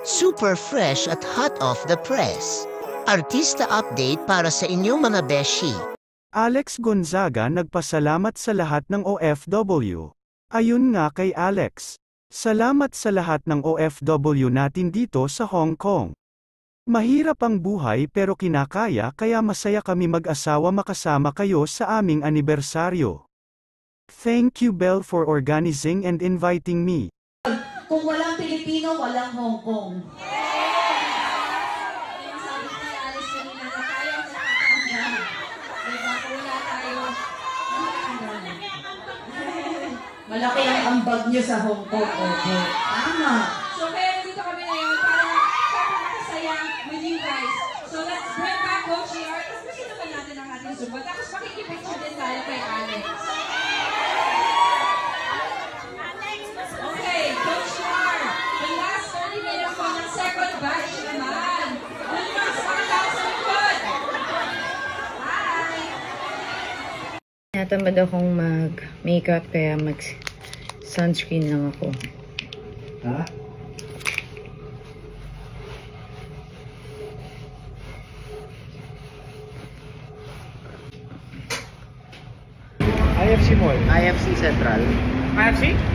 Super fresh at hot off the press. Artista update para sa inyong mga beshi. Alex Gonzaga nagpasalamat sa lahat ng OFW. Ayun nga kay Alex. Salamat sa lahat ng OFW natin dito sa Hong Kong. Mahirap ang buhay pero kinakaya kaya masaya kami mag-asawa makasama kayo sa aming anibersaryo. Thank you Belle for organizing and inviting me. Kung walang Pilipino, walang Hong Kong. Sabi ni Alice kanina na tayo sa kakamba. Diba? Kung wala tayo, malaki ang ambag niyo sa Hong Kong. Okay. Tama. So kaya nandito kami ngayon para makasaya with you guys. So let's bring back Coach ER. Tapos gusto naman natin ang ating Zumba. Tapos makikipicture din tayo kay Alex. Okay, Coach ER. The last 30 minutes po ng second batch naman. Doon lang sa mga tao sa likod. Hi! Natamad akong mag-makeup kaya mag-sunscreen lang ako. Ha? IFC Mall. IFC Central. IFC?